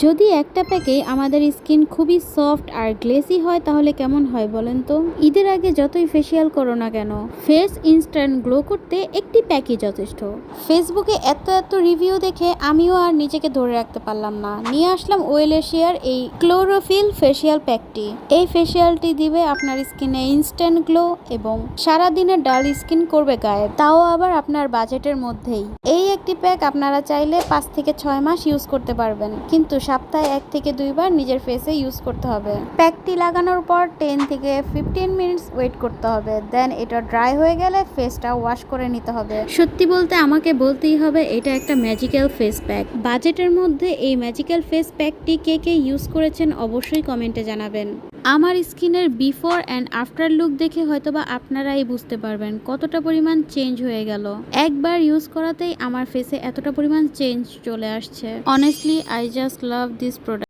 যদি একটা প্যাকে আমাদের স্কিন খুবই সফট আর গ্লেসি হয় তাহলে কেমন হয় বলেন তো। ঈদের আগে যতই ফেসিয়াল করো না কেন, ফেস ইনস্ট্যান্ট গ্লো করতে একটি প্যাকই যথেষ্ট। ফেসবুকে এত এত রিভিউ দেখে আমিও আর নিজেকে ধরে রাখতে পারলাম না, নিয়ে আসলাম ওয়েলেশিয়ার এই ক্লোরোফিল ফেসিয়াল প্যাকটি। এই ফেসিয়ালটি দিবে আপনার স্কিনে ইনস্ট্যান্ট গ্লো এবং সারাদিনের ডাল স্কিন করবে গায়েব, তাও আবার আপনার বাজেটের মধ্যেই। এই একটি প্যাক আপনারা চাইলে 5 থেকে 6 মাস ইউজ করতে পারবেন, কিন্তু সপ্তাহে 1 থেকে 2 বার নিজের ফেসে ইউজ করতে হবে। প্যাকটি লাগানোর পর 10 থেকে 15 মিনিটস ওয়েট করতে হবে, দেন এটা ড্রাই হয়ে গেলে ফেসটা ওয়াশ করে নিতে হবে। সত্যি বলতে আমাকে বলতেই হবে এটা একটা ম্যাজিক্যাল ফেস প্যাক। বাজেটের মধ্যে এই ম্যাজিক্যাল ফেস প্যাকটি কে কে ইউজ করেছেন অবশ্যই কমেন্টে জানাবেন। আমার স্কিনের বিফোর অ্যান্ড আফটার লুক দেখে হয়তোবা আপনারাই বুঝতে পারবেন কতটা পরিমাণ চেঞ্জ হয়ে গেল। একবার ইউজ করাতেই আমার ফেসে এতটা পরিমাণ চেঞ্জ চলে আসছে। Honestly I just love this product.